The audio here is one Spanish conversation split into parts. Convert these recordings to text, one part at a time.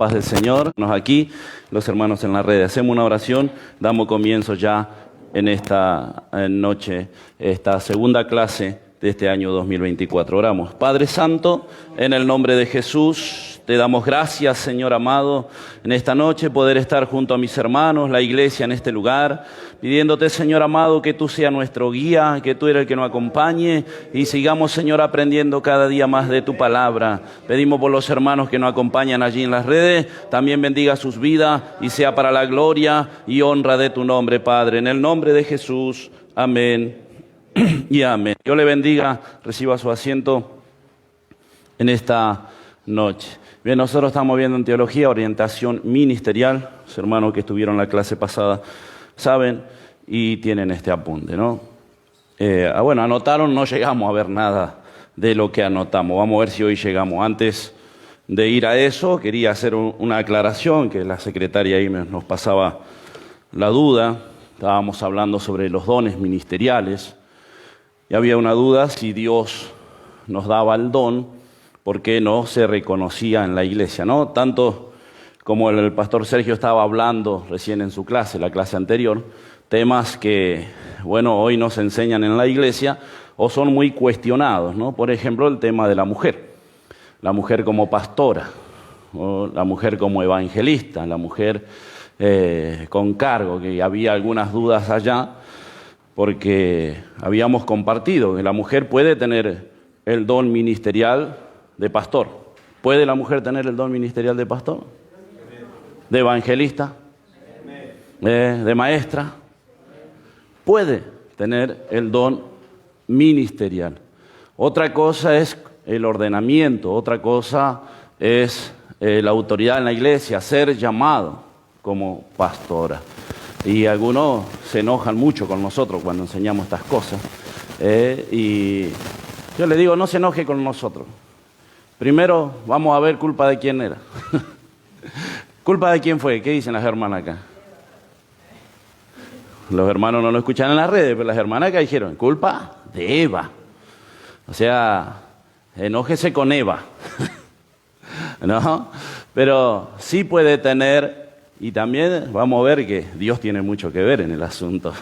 Paz del Señor, nos aquí, los hermanos en la red. Hacemos una oración, damos comienzo ya en esta noche, esta segunda clase de este año 2024. Oramos. Padre Santo, en el nombre de Jesús, te damos gracias, Señor amado, en esta noche poder estar junto a mis hermanos, la iglesia en este lugar, pidiéndote, Señor amado, que tú seas nuestro guía, que tú eres el que nos acompañe y sigamos, Señor, aprendiendo cada día más de tu palabra. Pedimos por los hermanos que nos acompañan allí en las redes, también bendiga sus vidas y sea para la gloria y honra de tu nombre, Padre. En el nombre de Jesús, amén y amén. Dios le bendiga, reciba su asiento en esta noche. Bien, nosotros estamos viendo en teología orientación ministerial. Los hermanos que estuvieron en la clase pasada saben y tienen este apunte, ¿no? Bueno, anotaron, no llegamos a ver nada de lo que anotamos. Vamos a ver si hoy llegamos. Antes de ir a eso, quería hacer una aclaración, que la secretaria ahí nos pasaba la duda. Estábamos hablando sobre los dones ministeriales y había una duda si Dios nos daba el don, porque no se reconocía en la iglesia, ¿no? Tanto como el pastor Sergio estaba hablando recién en su clase, la clase anterior, temas que, bueno, hoy no se enseñan en la iglesia o son muy cuestionados, ¿no? Por ejemplo, el tema de la mujer como pastora, o la mujer como evangelista, la mujer con cargo, que había algunas dudas allá, porque habíamos compartido que la mujer puede tener el don ministerial de pastor. ¿Puede la mujer tener el don ministerial de pastor? ¿De evangelista? ¿De maestra? Puede tener el don ministerial. Otra cosa es el ordenamiento, otra cosa es la autoridad en la iglesia, ser llamado como pastora. Y algunos se enojan mucho con nosotros cuando enseñamos estas cosas. Y yo le digo, no se enoje con nosotros. Primero vamos a ver culpa de quién era. ¿Culpa de quién fue? ¿Qué dicen las hermanas acá? Los hermanos no lo escuchan en las redes, pero las hermanas acá dijeron, culpa de Eva. O sea, enójese con Eva. ¿No? Pero sí puede tener, y también vamos a ver que Dios tiene mucho que ver en el asunto.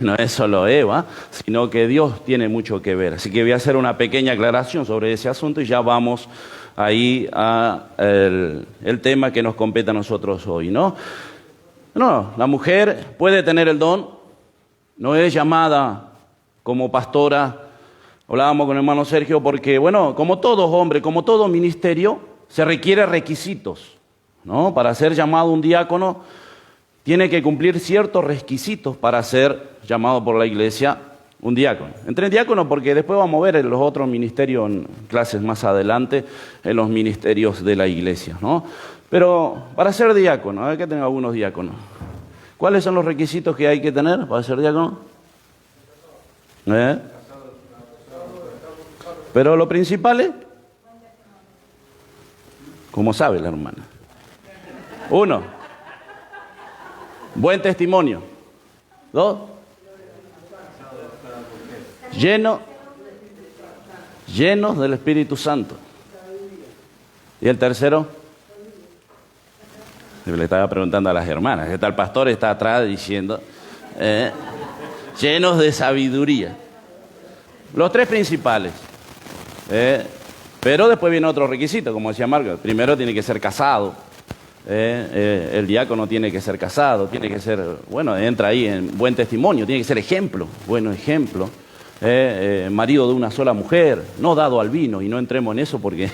No es solo Eva, sino que Dios tiene mucho que ver. Así que voy a hacer una pequeña aclaración sobre ese asunto y ya vamos ahí a el tema que nos compete a nosotros hoy, ¿no? No, la mujer puede tener el don, no es llamada como pastora. Hablábamos con el hermano Sergio porque, bueno, como todo hombre, como todo ministerio, se requiere requisitos, ¿no? Para ser llamado un diácono, tiene que cumplir ciertos requisitos para ser llamado por la iglesia un diácono. Entré en diácono porque después vamos a ver en los otros ministerios, en clases más adelante, en los ministerios de la iglesia, ¿no? Pero para ser diácono, hay que tener algunos diáconos. ¿Cuáles son los requisitos que hay que tener para ser diácono? Pero lo principal es, como sabe la hermana. 1, buen testimonio. 2, llenos del Espíritu Santo. Y el tercero, le estaba preguntando a las hermanas, está el pastor está atrás diciendo, llenos de sabiduría. Los 3 principales. Pero después viene otro requisito, como decía Marco. Primero tiene que ser casado. El diácono tiene que ser casado, tiene que ser, bueno, entra ahí en buen testimonio, tiene que ser ejemplo, bueno ejemplo. Marido de una sola mujer, no dado al vino, y no entremos en eso porque,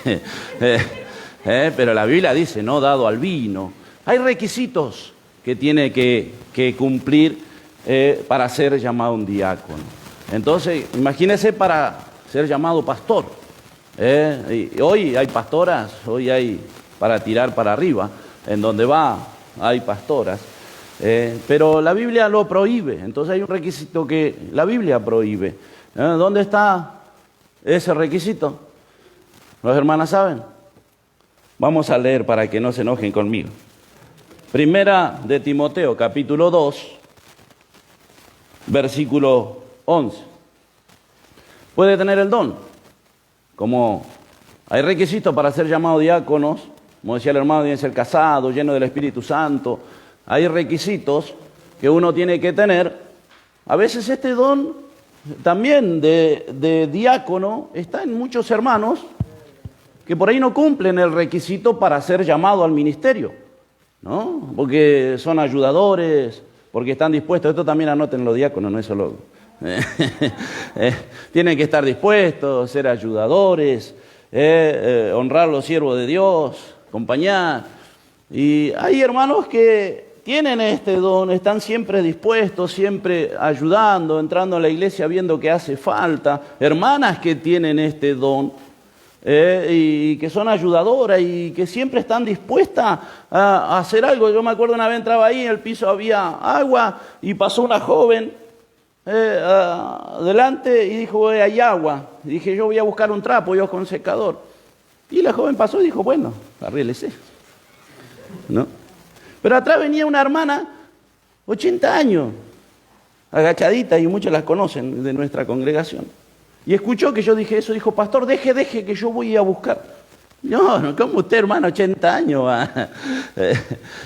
pero la Biblia dice, no dado al vino. Hay requisitos que tiene que cumplir para ser llamado un diácono. Entonces, imagínese para ser llamado pastor. Y hoy hay pastoras, hoy hay para tirar para arriba, en donde va hay pastoras, pero la Biblia lo prohíbe. Entonces hay un requisito que la Biblia prohíbe. ¿Dónde está ese requisito? ¿Las hermanas saben? Vamos a leer para que no se enojen conmigo. Primera de Timoteo, capítulo 2, versículo 11. Puede tener el don. Como hay requisitos para ser llamados diáconos, Como decía el hermano, tiene que ser casado, lleno del Espíritu Santo. Hay requisitos que uno tiene que tener. A veces este don también de diácono está en muchos hermanos que por ahí no cumplen el requisito para ser llamado al ministerio, ¿no? Porque son ayudadores, porque están dispuestos. Esto también anoten los diáconos, no es solo... tienen que estar dispuestos, ser ayudadores, honrar a los siervos de Dios, acompañar. Y hay hermanos que tienen este don, están siempre dispuestos, siempre ayudando, entrando a la iglesia viendo que hace falta. Hermanas que tienen este don y que son ayudadoras y que siempre están dispuestas a hacer algo. Yo me acuerdo una vez entraba ahí, en el piso había agua y pasó una joven adelante y dijo, hay agua. Y dije, yo voy a buscar un trapo, yo con secador. Y la joven pasó y dijo, bueno, arréglese, ¿no? Pero atrás venía una hermana, 80 años, agachadita, y muchos las conocen de nuestra congregación. Y escuchó que yo dije eso, dijo, pastor, deje que yo voy a buscar. No, ¿cómo usted, hermano, 80 años va?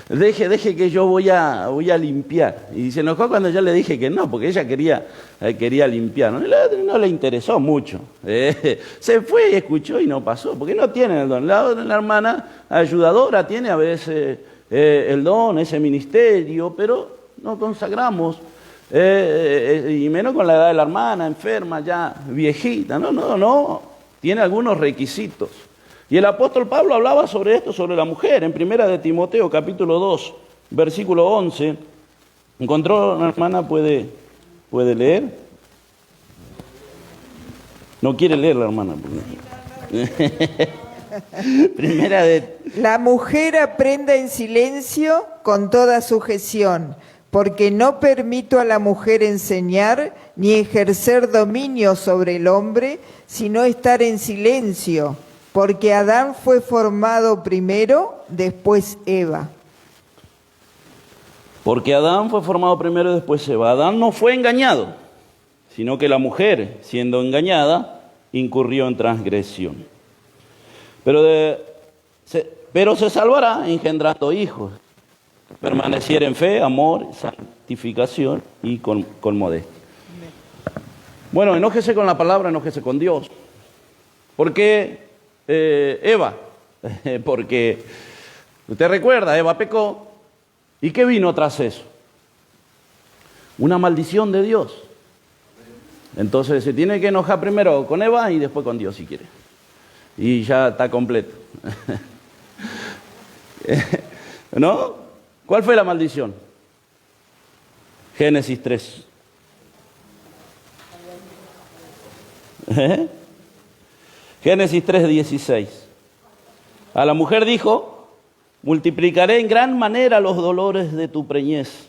Deje que yo voy a limpiar. Y se enojó cuando yo le dije que no, porque ella quería limpiar. No le interesó mucho. Se fue y escuchó y no pasó, porque no tiene el don. La hermana ayudadora tiene a veces el don, ese ministerio, pero no consagramos. Y menos con la edad de la hermana, enferma, ya viejita. No. Tiene algunos requisitos. Y el apóstol Pablo hablaba sobre esto, sobre la mujer, en 1 de Timoteo, capítulo 2, versículo 11. ¿Encontró una hermana? ¿Puede leer? No quiere leer la hermana. La mujer aprenda en silencio con toda sujeción, porque no permito a la mujer enseñar ni ejercer dominio sobre el hombre, sino estar en silencio. Porque Adán fue formado primero, después Eva. Porque Adán fue formado primero, después Eva. Adán no fue engañado, sino que la mujer, siendo engañada, incurrió en transgresión. Pero se salvará engendrando hijos, permaneciera en fe, amor, santificación y con modestia. Bueno, enójese con la palabra, enójese con Dios. ¿Por qué? Eva, porque usted recuerda, Eva pecó, ¿y qué vino tras eso? Una maldición de Dios. Entonces se tiene que enojar primero con Eva y después con Dios si quiere. Y ya está completo. ¿No? ¿Cuál fue la maldición? Génesis 3. Génesis 3:16. A la mujer dijo, multiplicaré en gran manera los dolores de tu preñez.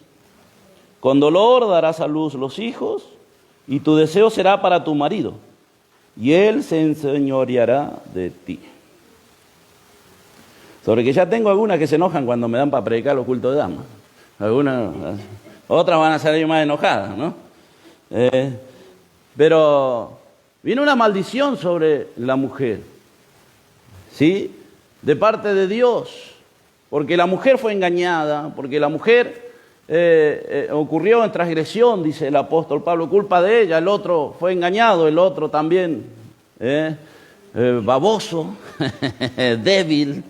Con dolor darás a luz los hijos, y tu deseo será para tu marido, y él se enseñoreará de ti. Sobre que ya tengo algunas que se enojan cuando me dan para predicar los cultos de damas. Otras van a salir más enojadas, ¿no? Pero viene una maldición sobre la mujer, ¿sí? De parte de Dios, porque la mujer fue engañada, porque la mujer ocurrió en transgresión, dice el apóstol Pablo, culpa de ella. El otro fue engañado, el otro también baboso, débil.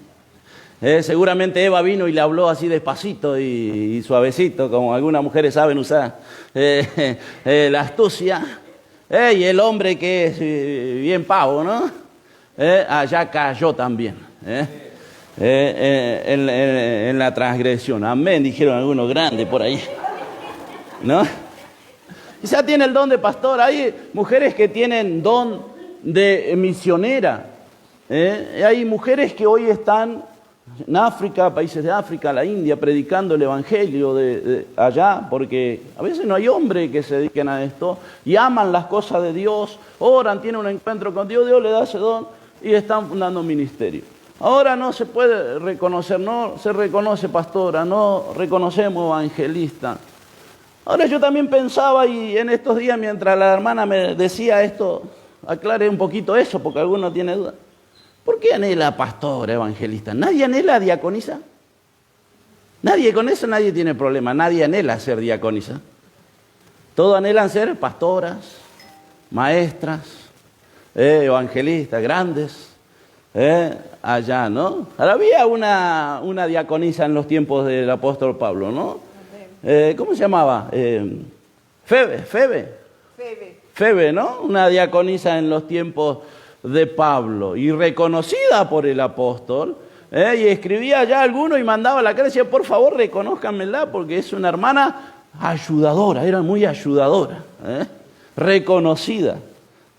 Seguramente Eva vino y le habló así despacito y suavecito, como algunas mujeres saben usar la astucia. Y el hombre que es bien pavo, ¿no? Allá cayó también. En la transgresión. Amén, dijeron algunos grandes por ahí. ¿No? Quizá tiene el don de pastor. Hay mujeres que tienen don de misionera. Hay mujeres que hoy están en África, países de África, la India, predicando el evangelio de allá, porque a veces no hay hombres que se dediquen a esto y aman las cosas de Dios, oran, tienen un encuentro con Dios, Dios le da ese don y están fundando ministerio. Ahora no se puede reconocer, no se reconoce pastora, no reconocemos evangelista. Ahora yo también pensaba, y en estos días mientras la hermana me decía esto, aclaré un poquito eso, porque alguno tiene duda. ¿Por qué anhela pastora, evangelista? ¿Nadie anhela diaconisa? Nadie, con eso nadie tiene problema, nadie anhela ser diaconisa. Todos anhelan ser pastoras, maestras, evangelistas, grandes, allá, ¿no? Ahora había una diaconisa en los tiempos del apóstol Pablo, ¿no? ¿Cómo se llamaba? Febe, ¿no? Una diaconisa en los tiempos de Pablo y reconocida por el apóstol. Y escribía ya alguno y mandaba a la cara y decía, por favor, reconózcanmela porque es una hermana ayudadora, era muy ayudadora, reconocida,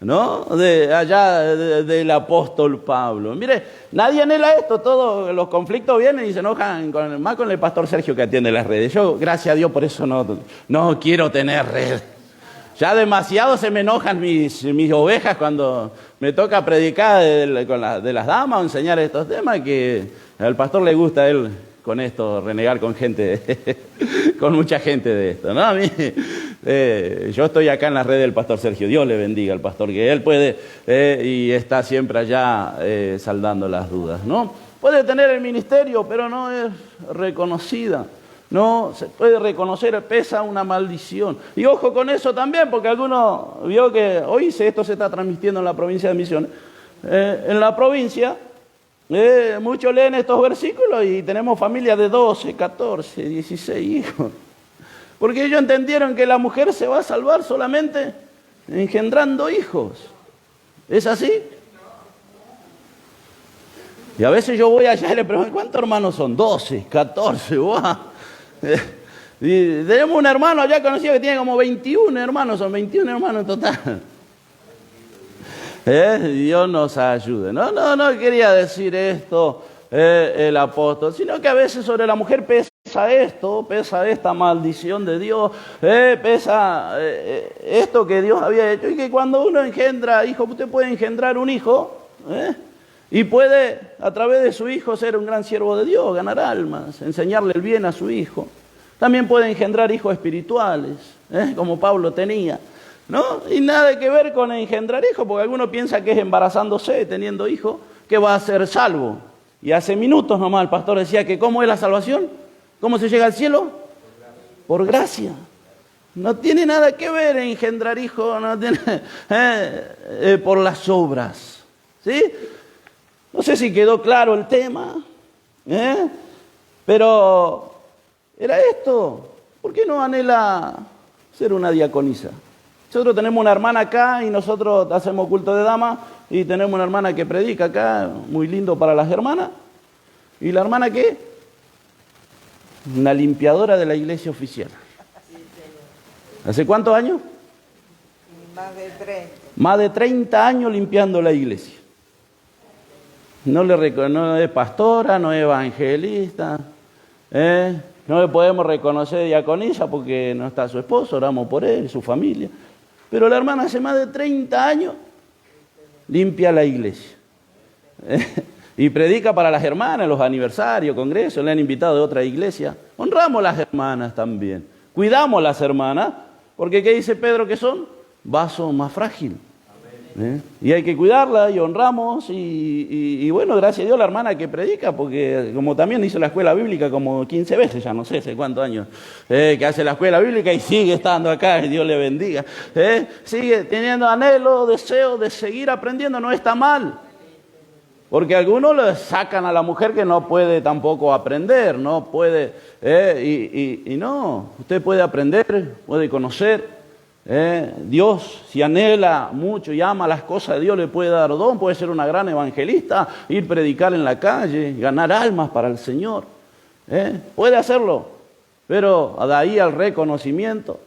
¿no? Del apóstol Pablo. Mire, nadie anhela esto, todos los conflictos vienen y se enojan más con el pastor Sergio que atiende las redes. Yo, gracias a Dios, por eso no quiero tener redes. Ya demasiado se me enojan mis ovejas cuando me toca predicar de las damas o enseñar estos temas, que al pastor le gusta a él con esto renegar con gente, con mucha gente de esto, ¿no? A mí, yo estoy acá en la red del pastor Sergio, Dios le bendiga al pastor, que él puede y está siempre allá saldando las dudas, ¿no? Puede tener el ministerio, pero no es reconocida. No se puede reconocer, pesa una maldición. Y ojo con eso también, porque alguno vio que hoy esto se está transmitiendo en la provincia de Misiones. En la provincia, muchos leen estos versículos y tenemos familias de 12, 14, 16 hijos. Porque ellos entendieron que la mujer se va a salvar solamente engendrando hijos. ¿Es así? Y a veces yo voy allá y le pregunto, ¿cuántos hermanos son? 12, 14, ¡guau! Y tenemos un hermano allá conocido que tiene como 21 hermanos, son 21 hermanos en total. Dios nos ayude. No quería decir esto el apóstol, sino que a veces sobre la mujer pesa esto, pesa esta maldición de Dios, pesa esto que Dios había hecho, y que cuando uno engendra hijo, usted puede engendrar un hijo, y puede, a través de su hijo, ser un gran siervo de Dios, ganar almas, enseñarle el bien a su hijo. También puede engendrar hijos espirituales, como Pablo tenía, ¿no? Y nada que ver con engendrar hijos, porque alguno piensa que es embarazándose, teniendo hijos, que va a ser salvo. Y hace minutos nomás el pastor decía que ¿cómo es la salvación? ¿Cómo se llega al cielo? Por gracia. No tiene nada que ver engendrar hijos, no tiene, por las obras, ¿sí? No sé si quedó claro el tema, pero era esto. ¿Por qué no anhela ser una diaconisa? Nosotros tenemos una hermana acá y nosotros hacemos culto de dama y tenemos una hermana que predica acá, muy lindo para las hermanas. ¿Y la hermana qué? Una limpiadora de la iglesia oficial. ¿Hace cuántos años? Más de 30. Más de 30 años limpiando la iglesia. No es pastora, no es evangelista, no le podemos reconocer diaconisa porque no está su esposo, oramos por él, su familia. Pero la hermana hace más de 30 años limpia la iglesia. Y predica para las hermanas, los aniversarios, congresos, le han invitado de otra iglesia. Honramos a las hermanas también, cuidamos las hermanas, porque ¿qué dice Pedro que son? Vaso más frágil. Y hay que cuidarla y honramos y bueno, gracias a Dios la hermana que predica, porque como también hizo la escuela bíblica como 15 veces, ya no sé hace cuántos años, que hace la escuela bíblica y sigue estando acá, y Dios le bendiga, sigue teniendo anhelo, deseo de seguir aprendiendo, no está mal, porque algunos le sacan a la mujer que no puede tampoco aprender, no puede, y no, usted puede aprender, puede conocer. Dios, si anhela mucho y ama las cosas de Dios, le puede dar don, puede ser una gran evangelista, ir predicar en la calle, ganar almas para el Señor, puede hacerlo, pero de ahí al reconocimiento,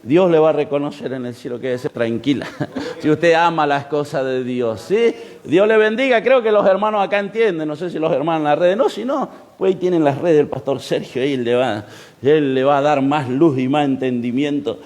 Dios le va a reconocer en el cielo, quédese tranquila, si usted ama las cosas de Dios, ¿sí? Dios le bendiga. Creo que los hermanos acá entienden, no sé si los hermanos en las redes, no, si no, pues ahí tienen las redes del pastor Sergio, ahí él le va a dar más luz y más entendimiento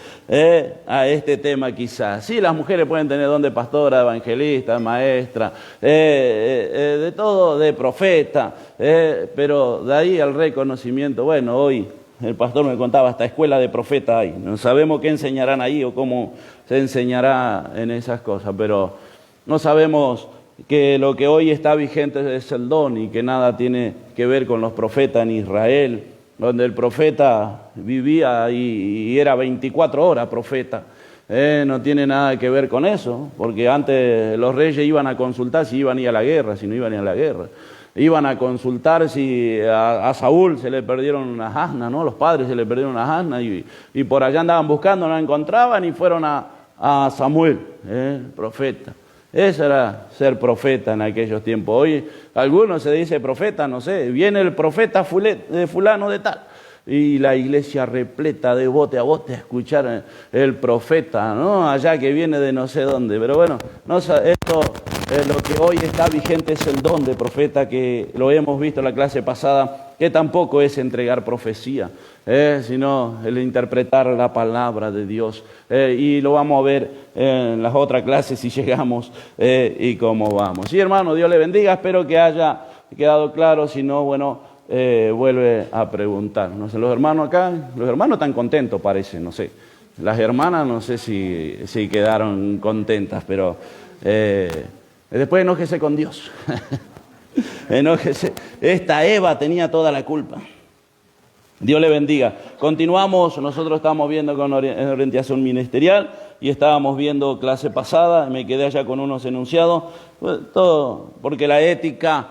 a este tema quizás. Sí, las mujeres pueden tener don de pastora, evangelista, maestra, de todo, de profeta, pero de ahí al reconocimiento, bueno, hoy el pastor me contaba, hasta escuela de profeta hay, no sabemos qué enseñarán ahí o cómo se enseñará en esas cosas, pero no sabemos que lo que hoy está vigente es el don y que nada tiene que ver con los profetas en Israel, donde el profeta vivía y era 24 horas profeta. No tiene nada que ver con eso, porque antes los reyes iban a consultar si iban a ir a la guerra, si no iban a ir a la guerra. Iban a consultar si a Saúl se le perdieron unas asnas, ¿no? Los padres se le perdieron unas asnas y por allá andaban buscando, no la encontraban y fueron a Samuel, profeta. Eso era ser profeta en aquellos tiempos. Hoy algunos se dice profeta, no sé, viene el profeta fulano de tal. Y la iglesia repleta de bote a bote a escuchar el profeta, ¿no? Allá que viene de no sé dónde. Pero bueno, no, esto lo que hoy está vigente es el don de profeta, que lo hemos visto en la clase pasada, que tampoco es entregar profecía, sino el interpretar la palabra de Dios. Y lo vamos a ver en las otras clases si llegamos y cómo vamos. Sí, hermano, Dios le bendiga, espero que haya quedado claro, si no, bueno, vuelve a preguntar. No sé, los hermanos acá, los hermanos están contentos, parece, no sé. Las hermanas no sé si quedaron contentas, pero después enójese con Dios. Enójese. Esta Eva tenía toda la culpa. Dios le bendiga. Continuamos, nosotros estamos viendo con orientación ministerial y estábamos viendo clase pasada, me quedé allá con unos enunciados, todo porque la ética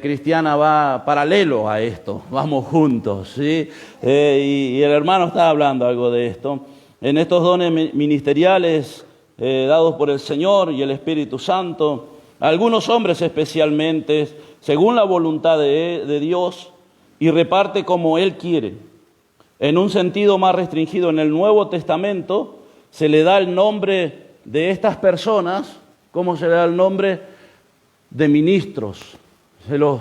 cristiana va paralelo a esto, vamos juntos, ¿sí? Y el hermano está hablando algo de esto. En estos dones ministeriales dados por el Señor y el Espíritu Santo, algunos hombres especialmente, según la voluntad de Dios, y reparte como Él quiere. En un sentido más restringido, en el Nuevo Testamento, se le da el nombre de estas personas, ¿cómo se le da el nombre? De ministros. Se los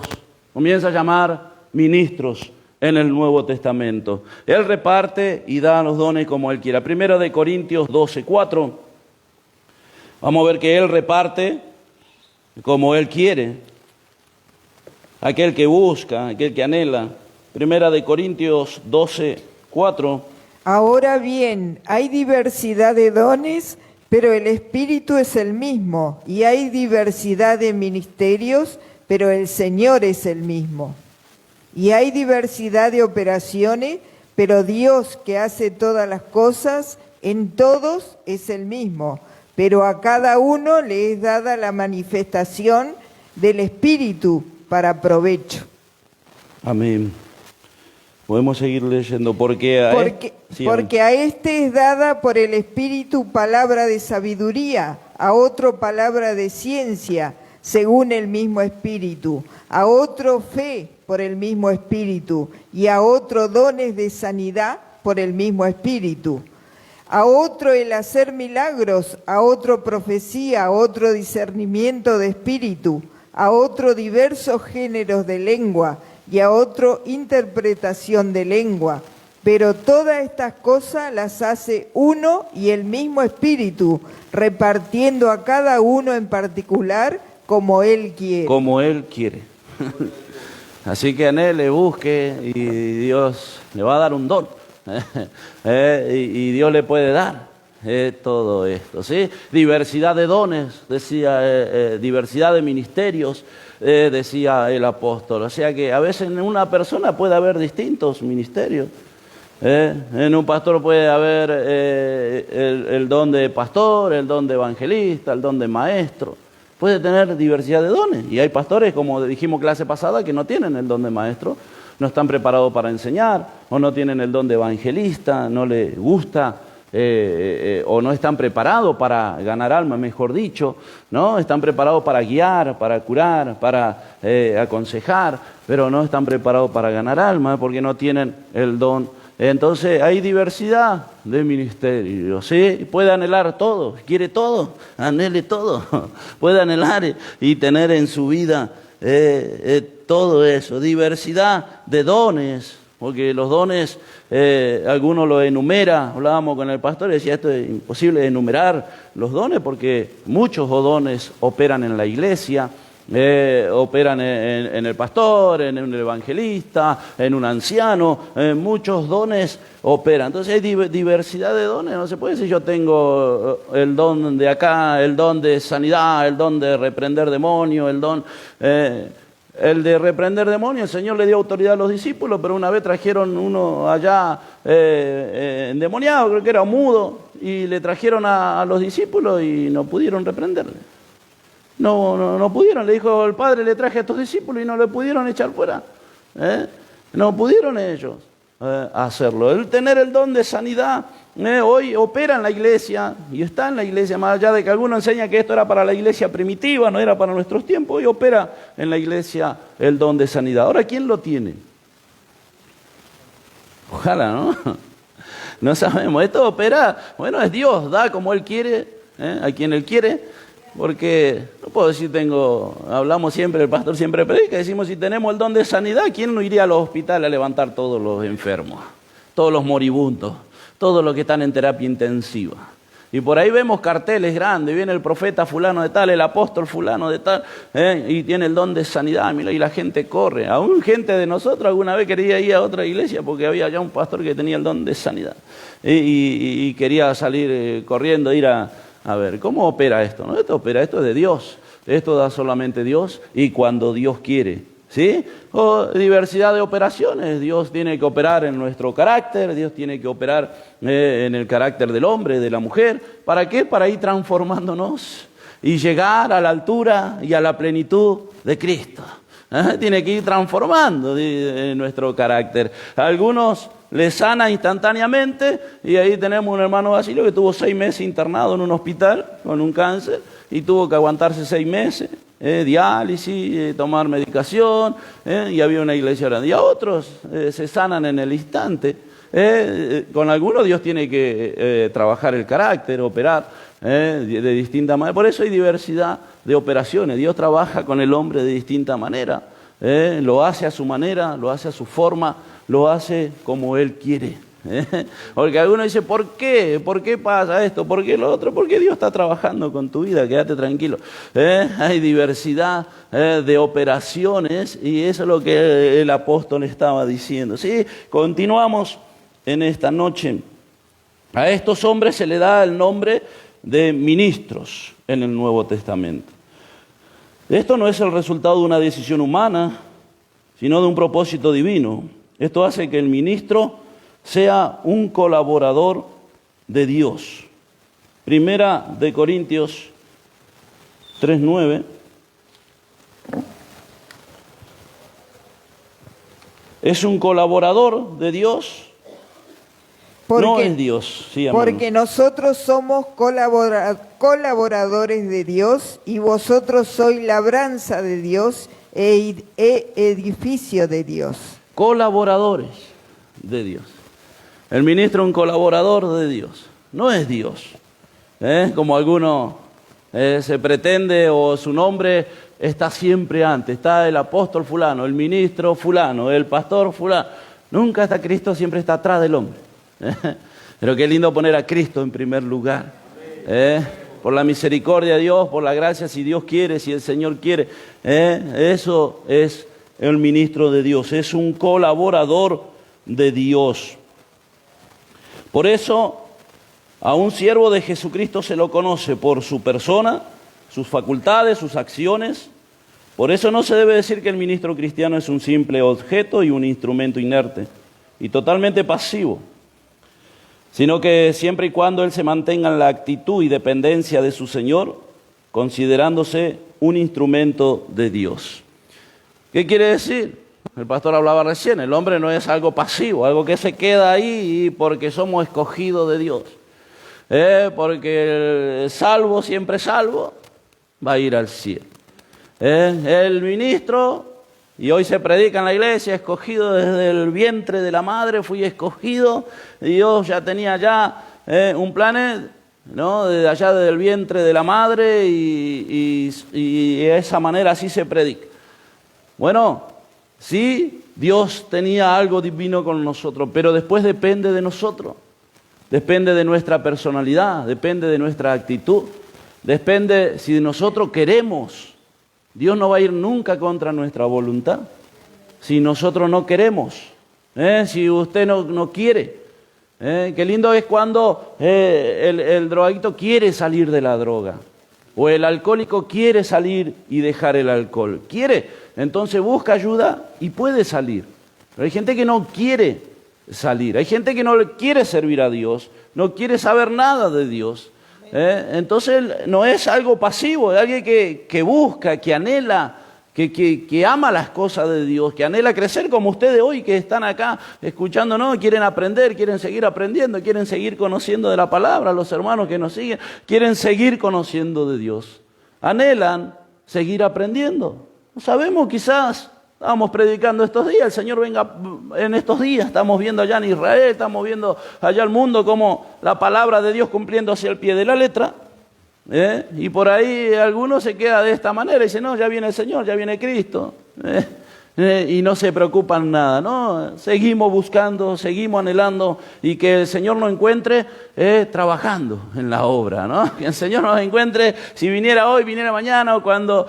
comienza a llamar ministros en el Nuevo Testamento. Él reparte y da los dones como Él quiera. Primera de Corintios 12:4. Vamos a ver que Él reparte como Él quiere. Aquel que busca, aquel que anhela. Primera de Corintios 12:4. Ahora bien, hay diversidad de dones, pero el Espíritu es el mismo. Y hay diversidad de ministerios, pero el Señor es el mismo. Y hay diversidad de operaciones, pero Dios que hace todas las cosas, en todos es el mismo. Pero a cada uno le es dada la manifestación del Espíritu para provecho. Amén. Podemos seguir leyendo porque a este es dada por el Espíritu palabra de sabiduría, a otro palabra de ciencia, según el mismo Espíritu, a otro fe por el mismo Espíritu, y a otro dones de sanidad por el mismo Espíritu, a otro el hacer milagros, a otro profecía, a otro discernimiento de espíritu, a otro diversos géneros de lengua, y a otro interpretación de lengua. Pero todas estas cosas las hace uno y el mismo Espíritu, repartiendo a cada uno en particular como Él quiere. Como Él quiere. Así que anhele, busque y Dios le va a dar un don. Y Dios le puede dar todo esto, ¿sí? Diversidad de dones, decía, diversidad de ministerios, decía el apóstol. O sea que a veces en una persona puede haber distintos ministerios. En un pastor puede haber el don de pastor, el don de evangelista, el don de maestro. Puede tener diversidad de dones. Y hay pastores, como dijimos clase pasada, que no tienen el don de maestro, no están preparados para enseñar, o no tienen el don de evangelista, no les gusta, o no están preparados para ganar alma, mejor dicho, ¿no? Están preparados para guiar, para curar, para aconsejar, pero no están preparados para ganar alma porque no tienen el don. Entonces hay diversidad de ministerios, ¿sí? Puede anhelar todo, quiere todo, anhele todo, puede anhelar y tener en su vida todo eso, diversidad de dones, porque los dones, algunos lo enumera, hablábamos con el pastor y decía, esto es imposible enumerar los dones porque muchos dones operan en la iglesia operan en el pastor, en un evangelista, en un anciano, muchos dones operan. Entonces hay diversidad de dones, no se puede decir yo tengo el don de acá, el don de sanidad, el don de reprender demonios, el de reprender demonios, el Señor le dio autoridad a los discípulos, pero una vez trajeron uno allá endemoniado, creo que era mudo, y le trajeron a los discípulos y no pudieron reprenderle. No pudieron, le dijo el Padre, le traje a estos discípulos y no le pudieron echar fuera. No pudieron ellos hacerlo. El tener el don de sanidad, hoy opera en la iglesia y está en la iglesia, más allá de que algunos enseñan que esto era para la iglesia primitiva, no era para nuestros tiempos, hoy opera en la iglesia el don de sanidad. Ahora, ¿quién lo tiene? Ojalá, ¿no? No sabemos. Esto opera, bueno, es Dios, da como Él quiere, a quien Él quiere. Porque, no puedo decir hablamos siempre, el pastor siempre predica, decimos si tenemos el don de sanidad, ¿quién no iría a los hospitales a levantar todos los enfermos, todos los moribundos, todos los que están en terapia intensiva? Y por ahí vemos carteles grandes, viene el profeta fulano de tal, el apóstol fulano de tal, y tiene el don de sanidad, mira, y la gente corre. Aún gente de nosotros alguna vez quería ir a otra iglesia porque había ya un pastor que tenía el don de sanidad. Y quería salir corriendo, ir a ver, ¿cómo opera esto? ¿No? Esto es de Dios. Esto da solamente Dios y cuando Dios quiere. ¿Sí? O diversidad de operaciones. Dios tiene que operar en nuestro carácter, Dios tiene que operar en el carácter del hombre, de la mujer. ¿Para qué? Para ir transformándonos y llegar a la altura y a la plenitud de Cristo. Tiene que ir transformando nuestro carácter. Algunos le sana instantáneamente y ahí tenemos un hermano Basilio que estuvo 6 meses internado en un hospital con un cáncer y tuvo que aguantarse 6 meses, diálisis, tomar medicación, y había una iglesia grande. Y a otros se sanan en el instante. Con algunos Dios tiene que trabajar el carácter, operar de distinta manera. Por eso hay diversidad de operaciones. Dios trabaja con el hombre de distinta manera. Lo hace a su manera, lo hace a su forma, lo hace como Él quiere. Porque algunos dicen, ¿por qué? ¿Por qué pasa esto? ¿Por qué lo otro? Porque Dios está trabajando con tu vida, quédate tranquilo. Hay diversidad de operaciones y eso es lo que el apóstol estaba diciendo. Sí, continuamos en esta noche. A estos hombres se le da el nombre de ministros en el Nuevo Testamento. Esto no es el resultado de una decisión humana, sino de un propósito divino. Esto hace que el ministro sea un colaborador de Dios. Primera de Corintios 3:9. Es un colaborador de Dios. No es Dios. Sí, porque nosotros somos colaboradores de Dios y vosotros sois labranza de Dios e edificio de Dios. Colaboradores de Dios. El ministro es un colaborador de Dios. No es Dios. Como alguno se pretende o su nombre está siempre antes. Está el apóstol fulano, el ministro fulano, el pastor fulano. Nunca está Cristo, siempre está atrás del hombre. Pero qué lindo poner a Cristo en primer lugar. Por la misericordia de Dios, por la gracia, si Dios quiere, si el Señor quiere. Eso es el ministro de Dios, es un colaborador de Dios. Por eso, a un siervo de Jesucristo se lo conoce por su persona, sus facultades, sus acciones. Por eso no se debe decir que el ministro cristiano es un simple objeto y un instrumento inerte y totalmente pasivo, sino que siempre y cuando él se mantenga en la actitud y dependencia de su Señor, considerándose un instrumento de Dios. ¿Qué quiere decir? El pastor hablaba recién, el hombre no es algo pasivo, algo que se queda ahí porque somos escogidos de Dios. Porque el salvo, siempre salvo, va a ir al cielo. El ministro, y hoy se predica en la iglesia, escogido desde el vientre de la madre, fui escogido, Dios ya tenía un plan, ¿no? Desde allá desde el vientre de la madre y de esa manera así se predica. Bueno, sí, Dios tenía algo divino con nosotros, pero después depende de nosotros, depende de nuestra personalidad, depende de nuestra actitud, depende si nosotros queremos Dios no va a ir nunca contra nuestra voluntad. Si nosotros no queremos, si usted no quiere. Qué lindo es cuando el drogadicto quiere salir de la droga. O el alcohólico quiere salir y dejar el alcohol. Quiere, entonces busca ayuda y puede salir. Pero hay gente que no quiere salir. Hay gente que no quiere servir a Dios, no quiere saber nada de Dios. Entonces no es algo pasivo, es alguien que busca, que anhela, que ama las cosas de Dios, que anhela crecer como ustedes hoy que están acá escuchándonos, quieren aprender, quieren seguir aprendiendo, quieren seguir conociendo de la palabra, los hermanos que nos siguen, quieren seguir conociendo de Dios, anhelan seguir aprendiendo. No sabemos, quizás estábamos predicando estos días, el Señor venga en estos días, estamos viendo allá en Israel, estamos viendo allá el mundo como la palabra de Dios cumpliéndose al pie de la letra. Y por ahí algunos se queda de esta manera y dice, no, ya viene el Señor, ya viene Cristo, y no se preocupan nada, ¿no? Seguimos buscando, seguimos anhelando y que el Señor nos encuentre trabajando en la obra, ¿no? Que el Señor nos encuentre, si viniera hoy, viniera mañana o cuando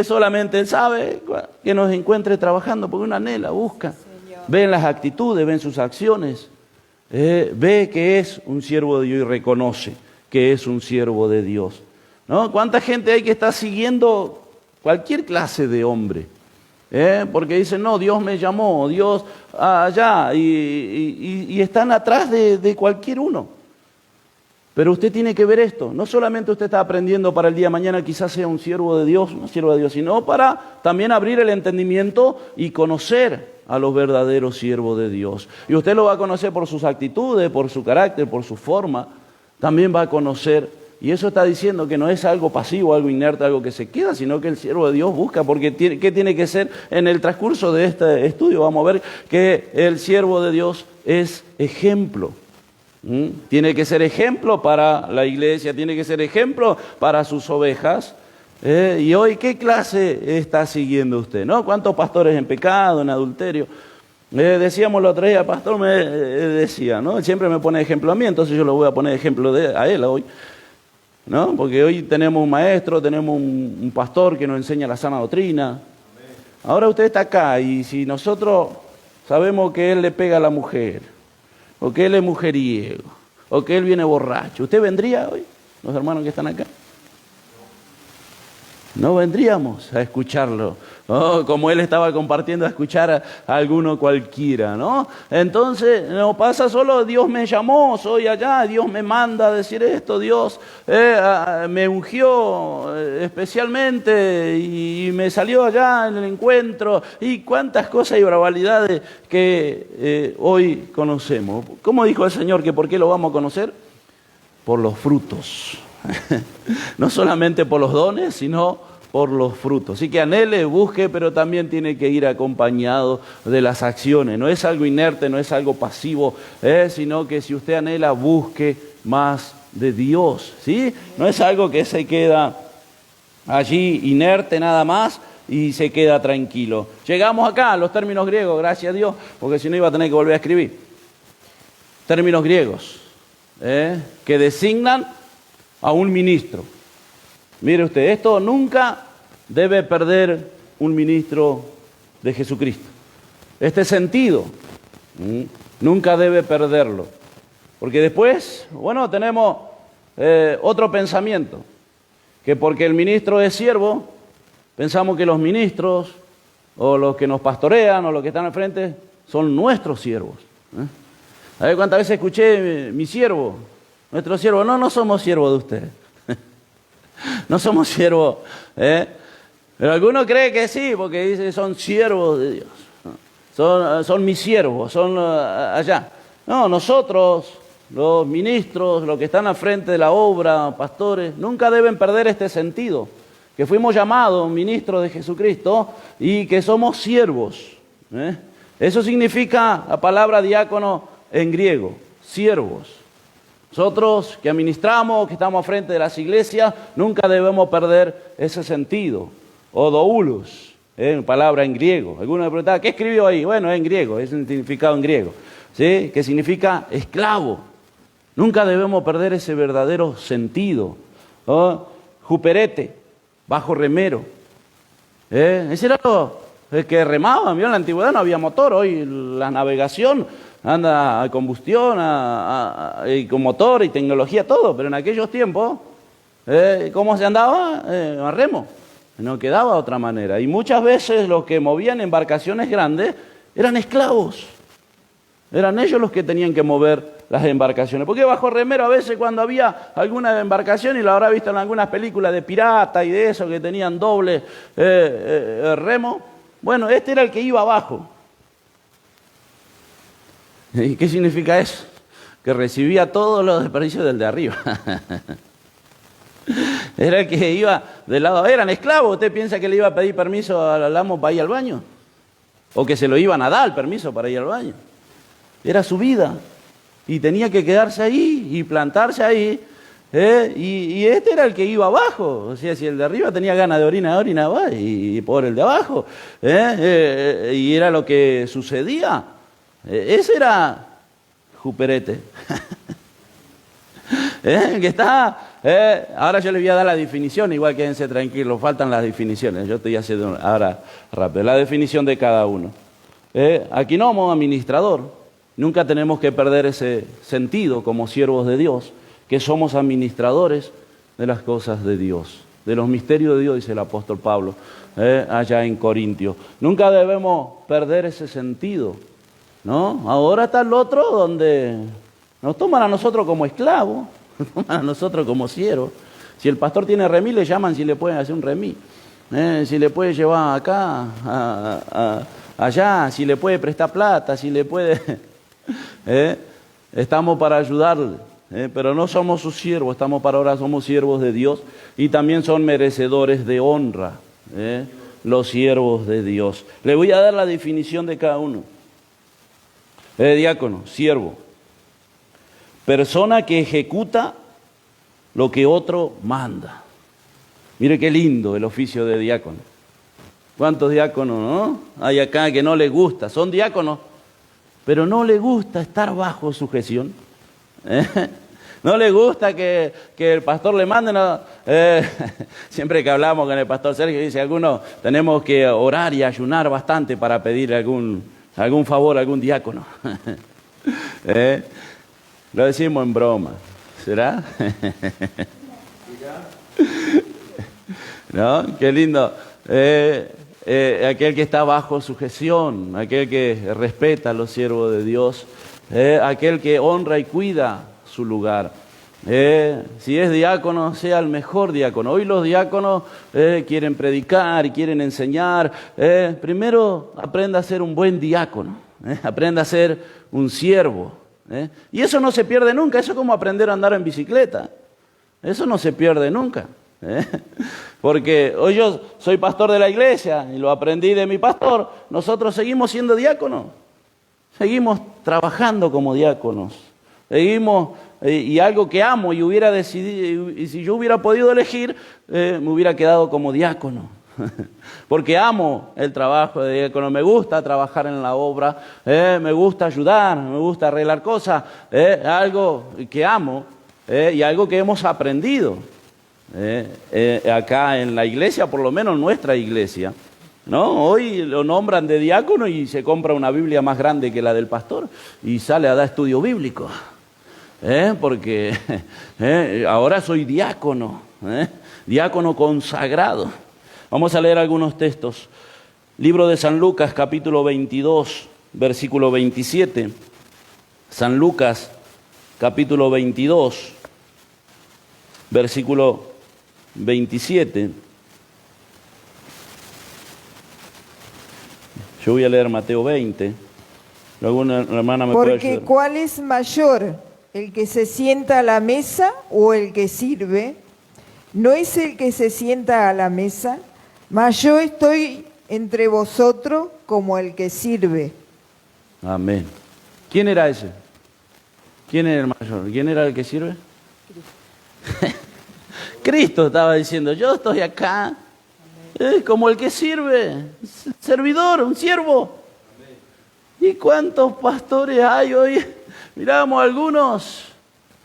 solamente Él sabe, que nos encuentre trabajando, porque uno anhela, busca, ve en las actitudes, ve en sus acciones, ve que es un siervo de Dios y reconoce que es un siervo de Dios, ¿no? ¿Cuánta gente hay que está siguiendo cualquier clase de hombre? Porque dicen, no, Dios me llamó, Dios allá, y están atrás de cualquier uno. Pero usted tiene que ver esto, no solamente usted está aprendiendo para el día de mañana quizás sea un siervo de Dios, un siervo de Dios, sino para también abrir el entendimiento y conocer a los verdaderos siervos de Dios. Y usted lo va a conocer por sus actitudes, por su carácter, por su forma. También va a conocer, y eso está diciendo que no es algo pasivo, algo inerte, algo que se queda, sino que el siervo de Dios busca, porque ¿qué tiene que ser? En el transcurso de este estudio vamos a ver que el siervo de Dios es ejemplo. Tiene que ser ejemplo para la iglesia, tiene que ser ejemplo para sus ovejas. Y hoy, ¿qué clase está siguiendo usted? ¿No? ¿Cuántos pastores en pecado, en adulterio? Decíamos la otra vez, el pastor me decía, ¿no? Él siempre me pone ejemplo a mí, entonces yo lo voy a poner ejemplo a él hoy, ¿no? Porque hoy tenemos un maestro, tenemos un pastor que nos enseña la sana doctrina. Amén. Ahora usted está acá y si nosotros sabemos que él le pega a la mujer, o que él es mujeriego, o que él viene borracho, ¿usted vendría hoy, los hermanos que están acá? No vendríamos a escucharlo, ¿no? Como él estaba compartiendo, a escuchar a alguno cualquiera, ¿no? Entonces, no pasa solo, Dios me llamó, soy allá, Dios me manda a decir esto, Dios me ungió especialmente y me salió allá en el encuentro, y cuántas cosas y barbaridades que hoy conocemos. ¿Cómo dijo el Señor que por qué lo vamos a conocer? Por los frutos. No solamente por los dones, sino por los frutos. Así que anhele, busque, pero también tiene que ir acompañado de las acciones. No es algo inerte, no es algo pasivo, sino que si usted anhela, busque más de Dios, ¿sí? No es algo que se queda allí inerte nada más y se queda tranquilo. Llegamos acá a los términos griegos, gracias a Dios, porque si no iba a tener que volver a escribir. Términos griegos, que designan a un ministro. Mire usted, esto nunca debe perder un ministro de Jesucristo. Este sentido nunca debe perderlo. Porque después, bueno, tenemos otro pensamiento, que porque el ministro es siervo, pensamos que los ministros o los que nos pastorean o los que están al frente son nuestros siervos. A ver cuántas veces escuché mi siervo. Nuestro siervo, no somos siervos de usted. No somos siervos. Pero algunos creen que sí, porque dice son siervos de Dios. Son mis siervos, son allá. No, nosotros, los ministros, los que están al frente de la obra, pastores, nunca deben perder este sentido. Que fuimos llamados ministros de Jesucristo y que somos siervos. Eso significa la palabra diácono en griego, siervos. Nosotros que administramos, que estamos al frente de las iglesias, nunca debemos perder ese sentido. O doulos, palabra en griego. Algunos me preguntaban, ¿qué escribió ahí? Bueno, es en griego, es un significado en griego, ¿sí? Que significa esclavo. Nunca debemos perder ese verdadero sentido. Juperete, bajo remero. Ese era lo que remaban. ¿Vio? En la antigüedad no había motor, hoy la navegación anda a combustión, y con motor y tecnología, todo, pero en aquellos tiempos, ¿cómo se andaba? A remo. No quedaba otra manera. Y muchas veces los que movían embarcaciones grandes eran esclavos. Eran ellos los que tenían que mover las embarcaciones. Porque bajo remero a veces cuando había alguna embarcación, y lo habrá visto en algunas películas de pirata y de eso, que tenían doble remo, bueno, este era el que iba abajo. ¿Y qué significa eso? Que recibía todos los desperdicios del de arriba. Era el que iba del lado. Eran esclavos. ¿Usted piensa que le iba a pedir permiso al amo para ir al baño? ¿O que se lo iban a dar el permiso para ir al baño? Era su vida. Y tenía que quedarse ahí y plantarse ahí. Y este era el que iba abajo. O sea, si el de arriba tenía ganas de orina va, y por el de abajo. Y era lo que sucedía. Ese era Juperete. Que está. Ahora yo le voy a dar la definición, igual quédense tranquilos, faltan las definiciones. Yo estoy haciendo ahora rápido. La definición de cada uno. Aquí no como administrador. Nunca tenemos que perder ese sentido como siervos de Dios, que somos administradores de las cosas de Dios, de los misterios de Dios, dice el apóstol Pablo, allá en Corintios. Nunca debemos perder ese sentido, ¿no? Ahora está el otro donde nos toman a nosotros como esclavos, nos toman a nosotros como siervos. Si el pastor tiene remí, le llaman si le pueden hacer un remí. Si le puede llevar acá, allá, si le puede prestar plata, si le puede... Estamos para ayudarle, pero no somos sus siervos, estamos para ahora, somos siervos de Dios y también son merecedores de honra, los siervos de Dios. Le voy a dar la definición de cada uno. Diácono, siervo, persona que ejecuta lo que otro manda. Mire qué lindo el oficio de diácono. ¿Cuántos diáconos, no? Hay acá que no les gusta, son diáconos, pero no les gusta estar bajo sujeción. No les gusta que el pastor le mande. No. Siempre que hablamos con el pastor Sergio, dice, algunos tenemos que orar y ayunar bastante para pedir algún favor a algún diácono. Lo decimos en broma, ¿será? ¿No? Qué lindo. Aquel que está bajo sujeción, aquel que respeta a los siervos de Dios, aquel que honra y cuida su lugar. Si es diácono, sea el mejor diácono. Hoy los diáconos quieren predicar y quieren enseñar. Primero aprenda a ser un buen diácono, aprenda a ser un siervo. Y eso no se pierde nunca, eso es como aprender a andar en bicicleta. Eso no se pierde nunca. Porque hoy yo soy pastor de la iglesia y lo aprendí de mi pastor. Nosotros seguimos siendo diáconos, seguimos trabajando como diáconos, seguimos, y algo que amo y hubiera decidido, y si yo hubiera podido elegir, me hubiera quedado como diácono. Porque amo el trabajo de diácono, me gusta trabajar en la obra, me gusta ayudar, me gusta arreglar cosas, algo que amo y algo que hemos aprendido. Acá en la iglesia, por lo menos nuestra iglesia, ¿no? Hoy lo nombran de diácono y se compra una Biblia más grande que la del pastor y sale a dar estudio bíblico, porque ahora soy diácono, diácono consagrado. Vamos a leer algunos textos. Libro de San Lucas, capítulo 22, versículo 27. San Lucas, capítulo 22, versículo 27. Yo voy a leer Mateo 20. ¿Alguna hermana me puede ayudar? Porque ¿cuál es mayor, el que se sienta a la mesa o el que sirve? ¿No es el que se sienta a la mesa? Mas yo estoy entre vosotros como el que sirve. Amén. ¿Quién era ese? ¿Quién era el mayor? ¿Quién era el que sirve? Cristo estaba diciendo, yo estoy acá, como el que sirve, servidor, un siervo. ¿Y cuántos pastores hay hoy? Miramos algunos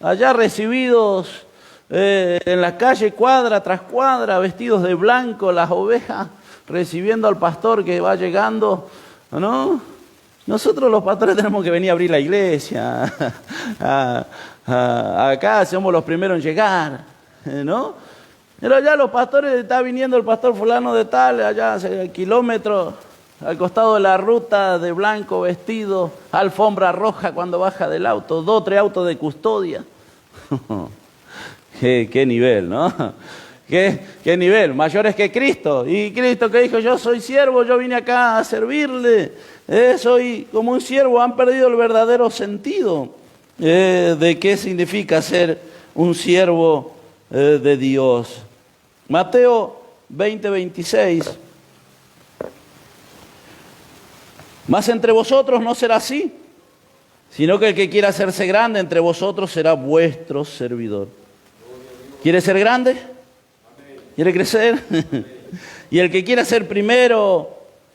allá recibidos en la calle, cuadra tras cuadra, vestidos de blanco, las ovejas, recibiendo al pastor que va llegando, ¿no? Nosotros los pastores tenemos que venir a abrir la iglesia. Acá somos los primeros en llegar, ¿no? Pero allá los pastores, está viniendo el pastor fulano de tal, allá hace kilómetros, al costado de la ruta, de blanco vestido, alfombra roja cuando baja del auto, 2 o 3 autos de custodia. ¿Qué nivel, ¿no? ¿Qué nivel? Mayores que Cristo. Y Cristo que dijo, yo soy siervo, yo vine acá a servirle. Soy como un siervo. Han perdido el verdadero sentido de qué significa ser un siervo de Dios. Mateo 20:26. Mas entre vosotros no será así, sino que el que quiera hacerse grande entre vosotros será vuestro servidor. ¿Quiere ser grande? ¿Quiere crecer? Y el que quiera ser primero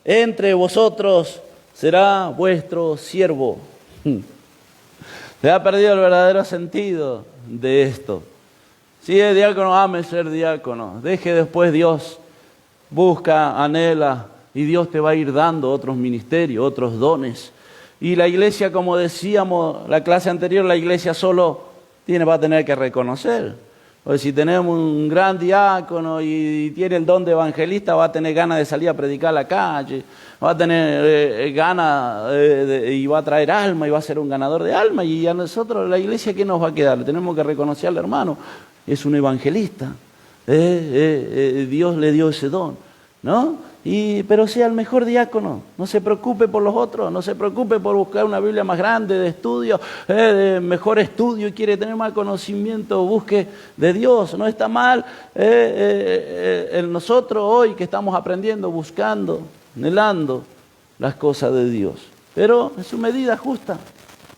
entre vosotros será vuestro siervo. Se ha perdido el verdadero sentido de esto. Si es diácono, ame ser diácono. Deje después Dios, busca, anhela, y Dios te va a ir dando otros ministerios, otros dones. Y la iglesia, como decíamos la clase anterior, la iglesia solo va a tener que reconocer. O si tenemos un gran diácono y tiene el don de evangelista, va a tener ganas de salir a predicar a la calle, va a tener ganas y va a traer alma y va a ser un ganador de alma. Y a nosotros, la iglesia, ¿qué nos va a quedar? Tenemos que reconocer al hermano, es un evangelista. Dios le dio ese don, ¿no? Pero sea el mejor diácono, no se preocupe por los otros, no se preocupe por buscar una Biblia más grande de estudio, de mejor estudio y quiere tener más conocimiento, busque de Dios. No está mal en nosotros hoy que estamos aprendiendo, buscando, anhelando las cosas de Dios, pero en su medida justa,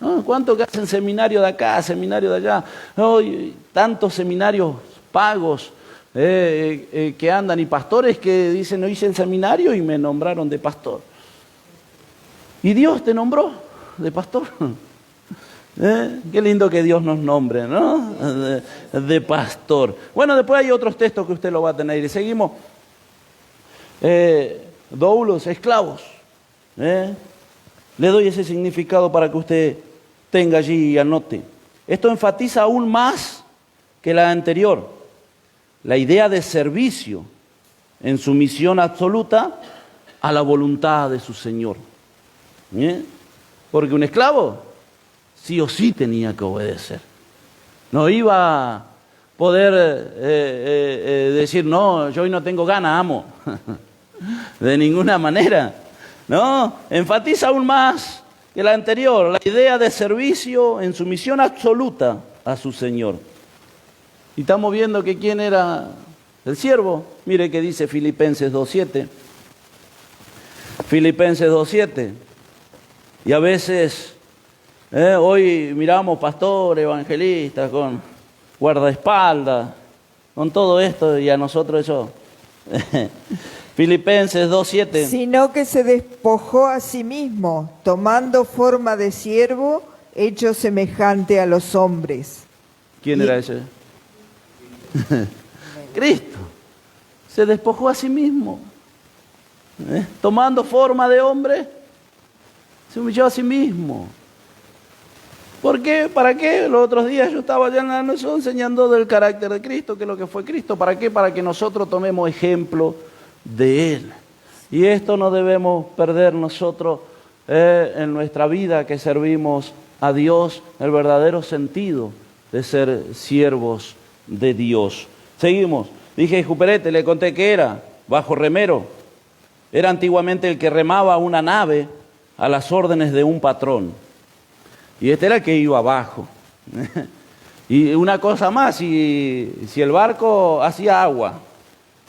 ¿no? ¿Cuánto que hacen seminario de acá, seminario de allá? Hoy tantos seminarios pagos que andan y pastores que dicen, no hice el seminario y me nombraron de pastor. Y Dios te nombró de pastor. Qué lindo que Dios nos nombre, ¿no? De pastor. Bueno, después hay otros textos que usted lo va a tener. Y seguimos. Doulos, esclavos. Le doy ese significado para que usted tenga allí y anote. Esto enfatiza aún más que la anterior. La idea de servicio en sumisión absoluta a la voluntad de su Señor. Porque un esclavo sí o sí tenía que obedecer. No iba a poder decir, no, yo hoy no tengo ganas, amo. De ninguna manera. No, enfatiza aún más que la anterior, la idea de servicio en sumisión absoluta a su Señor. Y estamos viendo que quién era el siervo. Mire que dice Filipenses 2:7. Filipenses 2:7. Y a veces, hoy miramos pastores, evangelistas, con guardaespaldas, con todo esto, y a nosotros eso. Filipenses 2:7. Sino que se despojó a sí mismo, tomando forma de siervo, hecho semejante a los hombres. ¿Quién era ese? Cristo se despojó a sí mismo, tomando forma de hombre, se humilló a sí mismo. ¿Por qué? ¿Para qué? Los otros días yo estaba allá en la nación enseñando del carácter de Cristo, que es lo que fue Cristo. ¿Para qué? Para que nosotros tomemos ejemplo de Él. Y esto no debemos perder nosotros en nuestra vida que servimos a Dios, el verdadero sentido de ser siervos de Dios. Seguimos. Dije Juperete, le conté que era bajo remero. Era antiguamente el que remaba una nave a las órdenes de un patrón. Y este era el que iba abajo. Y una cosa más, si el barco hacía agua,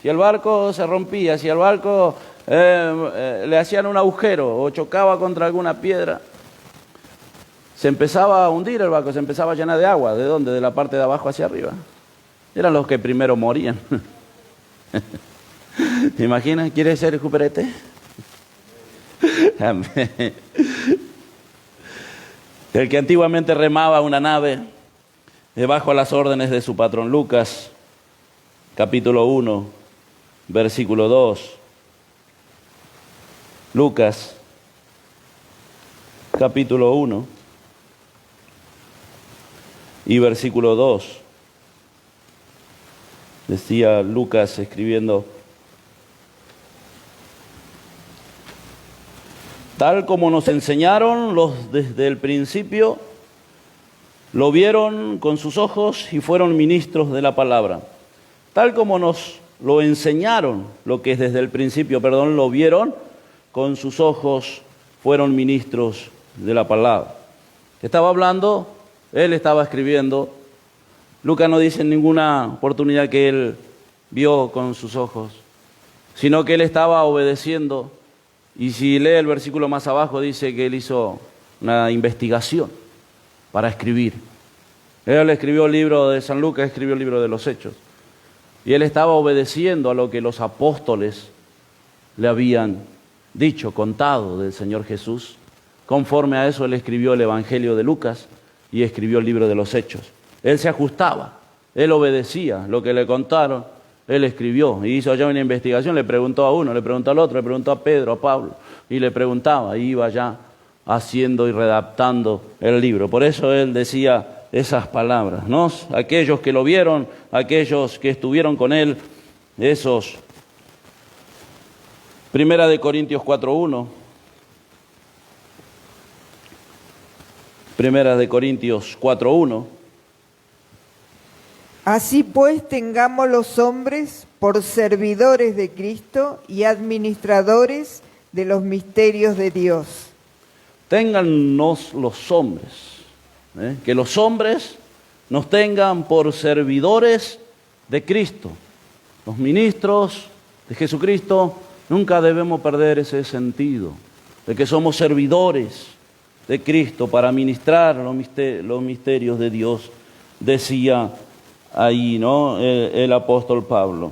si el barco se rompía, si el barco le hacían un agujero o chocaba contra alguna piedra, se empezaba a hundir el barco, se empezaba a llenar de agua. ¿De dónde? De la parte de abajo hacia arriba. Eran los que primero morían. ¿Te imaginas? ¿Quieres ser Juperete? Amén. El que antiguamente remaba una nave debajo a las órdenes de su patrón. Lucas, capítulo 1, versículo 2. Lucas, capítulo 1 y versículo 2. Decía Lucas escribiendo: tal como nos enseñaron los desde el principio, lo vieron con sus ojos y fueron ministros de la palabra. Tal como nos lo enseñaron, lo que es desde el principio, lo vieron con sus ojos, fueron ministros de la palabra. Estaba hablando, él estaba escribiendo. Lucas no dice en ninguna oportunidad que él vio con sus ojos, sino que él estaba obedeciendo. Y si lee el versículo más abajo, dice que él hizo una investigación para escribir. Él escribió el libro de San Lucas, escribió el libro de los Hechos. Y él estaba obedeciendo a lo que los apóstoles le habían dicho, contado del Señor Jesús. Conforme a eso, él escribió el Evangelio de Lucas y escribió el libro de los Hechos. Él se ajustaba, él obedecía lo que le contaron, él escribió y hizo ya una investigación, le preguntó a uno, le preguntó al otro, le preguntó a Pedro, a Pablo, y le preguntaba, y iba ya haciendo y redactando el libro. Por eso él decía esas palabras, ¿no? Aquellos que lo vieron, aquellos que estuvieron con él, esos. Primera de Corintios 4:1. Primera de Corintios 4:1. Así pues, tengamos los hombres por servidores de Cristo y administradores de los misterios de Dios. Téngannos los hombres, que los hombres nos tengan por servidores de Cristo. Los ministros de Jesucristo, nunca debemos perder ese sentido, de que somos servidores de Cristo para ministrar los misterios de Dios, decía ahí, ¿no? El apóstol Pablo.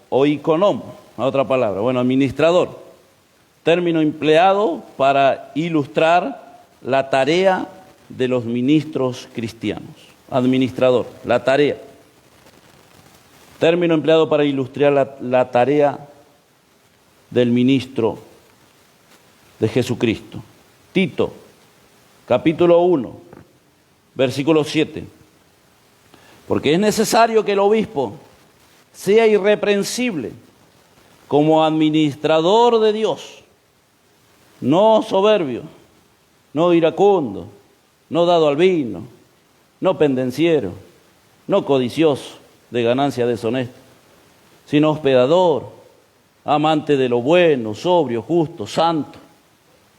Oikonom, otra palabra, administrador, término empleado para ilustrar la tarea de los ministros cristianos. Administrador, la tarea. Término empleado para ilustrar la tarea del ministro de Jesucristo. Tito, capítulo 1, versículo 7. Porque es necesario que el obispo sea irreprensible como administrador de Dios, no soberbio, no iracundo, no dado al vino, no pendenciero, no codicioso de ganancia deshonesta, sino hospedador, amante de lo bueno, sobrio, justo, santo,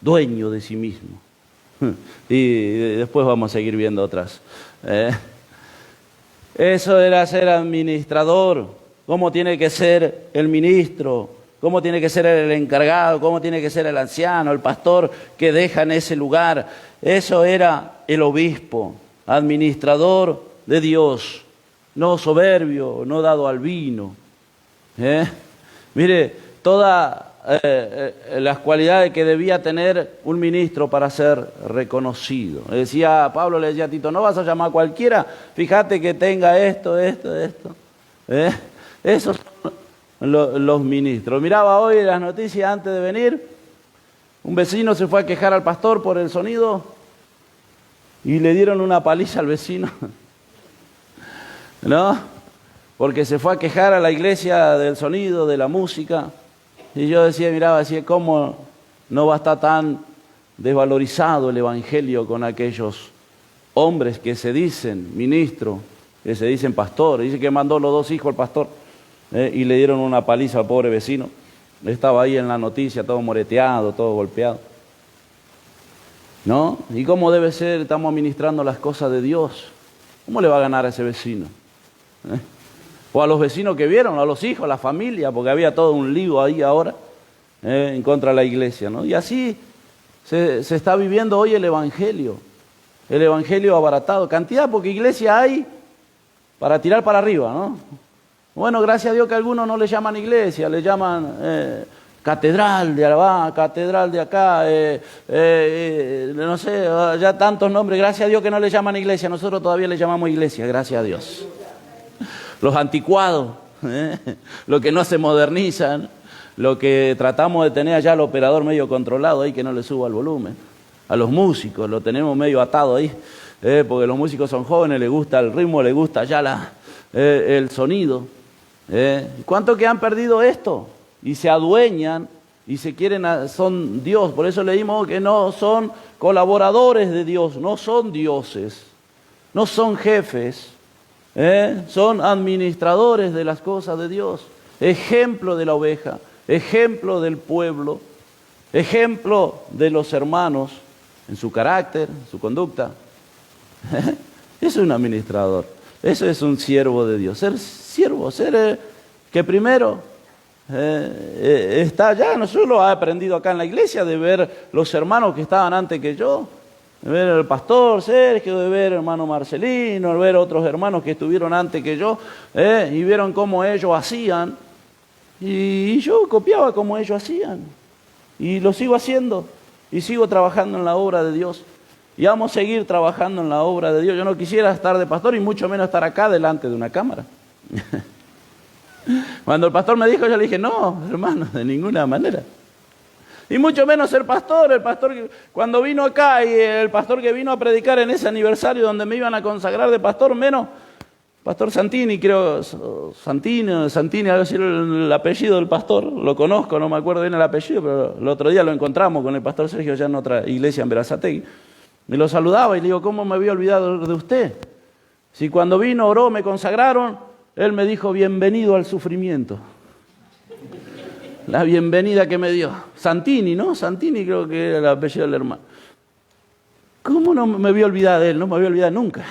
dueño de sí mismo. Y después vamos a seguir viendo otras. Eso era ser administrador. ¿Cómo tiene que ser el ministro? ¿Cómo tiene que ser el encargado? ¿Cómo tiene que ser el anciano, el pastor que deja en ese lugar? Eso era el obispo, administrador de Dios, no soberbio, no dado al vino. Mire, todas las cualidades que debía tener un ministro para ser reconocido. Pablo le decía a Tito, no vas a llamar a cualquiera, fíjate que tenga esto. Esos son los ministros. Miraba hoy las noticias antes de venir, un vecino se fue a quejar al pastor por el sonido y le dieron una paliza al vecino, ¿no? Porque se fue a quejar a la iglesia del sonido, de la música. Y yo miraba, ¿cómo no va a estar tan desvalorizado el evangelio con aquellos hombres que se dicen ministros, que se dicen pastor? Dice que mandó los 2 hijos al pastor y le dieron una paliza al pobre vecino. Estaba ahí en la noticia, todo moreteado, todo golpeado. ¿No? ¿Y cómo debe ser? Estamos administrando las cosas de Dios. ¿Cómo le va a ganar a ese vecino? O a los vecinos que vieron, a los hijos, a la familia, porque había todo un lío ahí ahora en contra de la iglesia, ¿no? Y así se está viviendo hoy el evangelio abaratado. Cantidad, porque iglesia hay para tirar para arriba, ¿no? Bueno, gracias a Dios que algunos no le llaman iglesia, le llaman catedral de allá, catedral de acá, no sé, ya tantos nombres. Gracias a Dios que no le llaman iglesia, nosotros todavía le llamamos iglesia, gracias a Dios. Los anticuados, los que no se modernizan, lo que tratamos de tener allá al operador medio controlado ahí, que no le suba el volumen. A los músicos lo tenemos medio atado ahí, porque los músicos son jóvenes, les gusta el ritmo, les gusta ya el sonido. ¿Cuántos que han perdido esto? Y se adueñan y se quieren, son Dios. Por eso leímos que no son colaboradores de Dios, no son dioses, no son jefes, son administradores de las cosas de Dios. Ejemplo de la oveja, ejemplo del pueblo, ejemplo de los hermanos en su carácter, en su conducta. Eso es un administrador, eso es un siervo de Dios. Ser siervo, ser que primero está allá. Nosotros lo he aprendido acá en la iglesia, de ver los hermanos que estaban antes que yo, de ver al pastor Sergio, de ver al hermano Marcelino, de ver otros hermanos que estuvieron antes que yo, y vieron cómo ellos hacían, y yo copiaba como ellos hacían, y lo sigo haciendo, y sigo trabajando en la obra de Dios, y vamos a seguir trabajando en la obra de Dios. Yo no quisiera estar de pastor, y mucho menos estar acá delante de una cámara. Cuando el pastor me dijo, yo le dije, no, hermano, de ninguna manera. Y mucho menos el pastor cuando vino acá, y el pastor que vino a predicar en ese aniversario donde me iban a consagrar de pastor, menos Pastor Santini, creo, Santini, algo así, el apellido del pastor, lo conozco, no me acuerdo bien el apellido, pero el otro día lo encontramos con el pastor Sergio ya en otra iglesia en Berazategui. Me lo saludaba y le digo, ¿cómo me había olvidado de usted? Si cuando vino, oró, me consagraron, él me dijo, bienvenido al sufrimiento. La bienvenida que me dio. Santini, ¿no? Santini creo que era el apellido del hermano. ¿Cómo no me voy a olvidar de él? No me voy a olvidar nunca.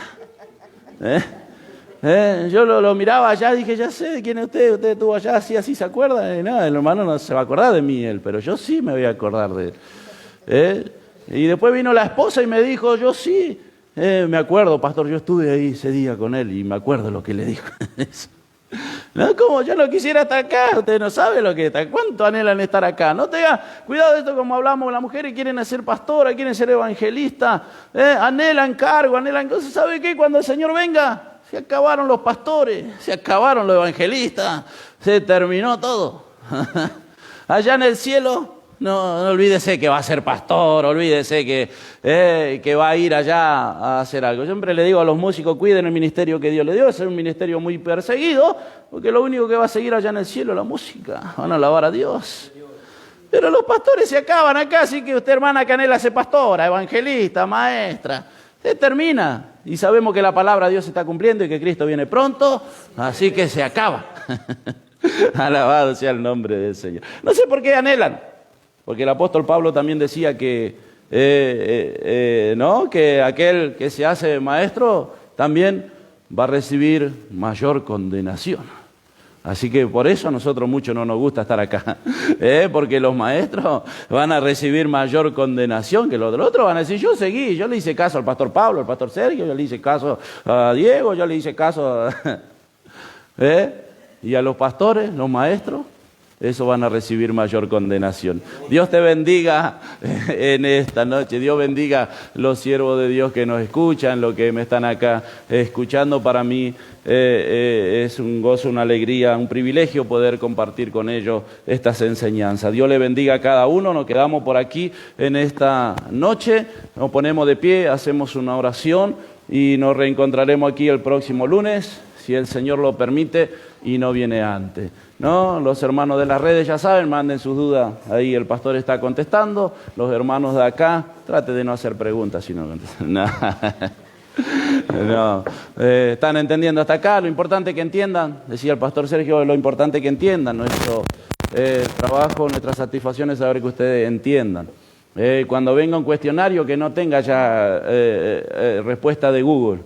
Yo lo miraba allá, dije, ya sé de quién es usted estuvo allá, así se acuerda. Y no, el hermano no se va a acordar de mí, él, pero yo sí me voy a acordar de él. Y después vino la esposa y me dijo, yo sí, me acuerdo, pastor, yo estuve ahí ese día con él y me acuerdo lo que le dijo. No, como yo no quisiera estar acá, usted no sabe lo que está, cuánto anhelan estar acá. No tenga cuidado de esto, como hablamos, las mujeres quieren ser pastoras, quieren ser evangelistas, anhelan cargo, anhelan cosas. ¿Sabe qué? Cuando el Señor venga, se acabaron los pastores, se acabaron los evangelistas, se terminó todo. Allá en el cielo, no olvídese que va a ser pastor, olvídese que va a ir allá a hacer algo. Yo siempre le digo a los músicos, cuiden el ministerio que Dios le dio, es un ministerio muy perseguido, porque lo único que va a seguir allá en el cielo es la música, van a alabar a Dios. Pero los pastores se acaban acá, así que usted, hermana, que anhela ser pastora, evangelista, maestra, se termina. Y sabemos que la palabra de Dios se está cumpliendo y que Cristo viene pronto, así que se acaba. Alabado sea el nombre del Señor. No sé por qué anhelan, porque el apóstol Pablo también decía que, ¿no? Que aquel que se hace maestro también va a recibir mayor condenación. Así que por eso a nosotros mucho no nos gusta estar acá, porque los maestros van a recibir mayor condenación que los del otro. Van a decir, yo le hice caso al pastor Pablo, al pastor Sergio, yo le hice caso a Diego, yo le hice caso a... Y a los pastores, los maestros, eso van a recibir mayor condenación. Dios te bendiga en esta noche. Dios bendiga los siervos de Dios que nos escuchan, los que me están acá escuchando. Para mí es un gozo, una alegría, un privilegio poder compartir con ellos estas enseñanzas. Dios le bendiga a cada uno. Nos quedamos por aquí en esta noche. Nos ponemos de pie, hacemos una oración y nos reencontraremos aquí el próximo lunes, si el Señor lo permite y no viene antes. No, los hermanos de las redes ya saben, manden sus dudas, ahí el pastor está contestando. Los hermanos de acá, trate de no hacer preguntas si no contestan. No. Están entendiendo hasta acá. Lo importante es que entiendan, decía el pastor Sergio, lo importante es que entiendan nuestro trabajo, nuestra satisfacción es saber que ustedes entiendan. Cuando venga un cuestionario que no tenga ya respuesta de Google,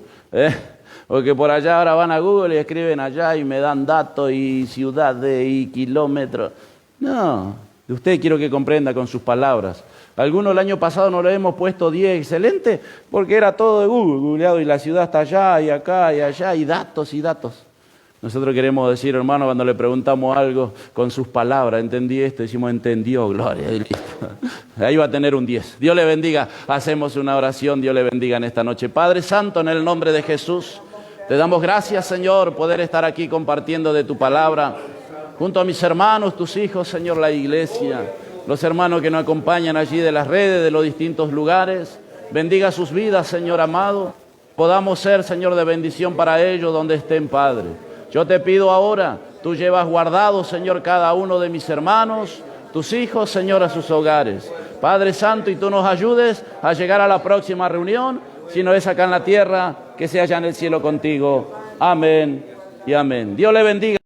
porque por allá ahora van a Google y escriben allá y me dan datos y ciudades y kilómetros. No, de usted quiero que comprenda con sus palabras. Algunos el año pasado no le hemos puesto 10 excelente porque era todo de Google, googleado, y la ciudad está allá y acá y allá y datos y datos. Nosotros queremos decir, hermano, cuando le preguntamos algo con sus palabras, entendí esto, decimos entendió, gloria, y listo. Ahí va a tener un 10. Dios le bendiga, hacemos una oración, Dios le bendiga en esta noche. Padre Santo, en el nombre de Jesús, te damos gracias, Señor, poder estar aquí compartiendo de tu palabra. junto a mis hermanos, tus hijos, Señor, la iglesia, los hermanos que nos acompañan allí de las redes, de los distintos lugares. Bendiga sus vidas, Señor amado. Podamos ser, Señor, de bendición para ellos donde estén, Padre. Yo te pido ahora, tú llevas guardado, Señor, cada uno de mis hermanos, tus hijos, Señor, a sus hogares. Padre Santo, y tú nos ayudes a llegar a la próxima reunión, si no es acá en la tierra, que sea allá en el cielo contigo. Amén y amén. Dios le bendiga.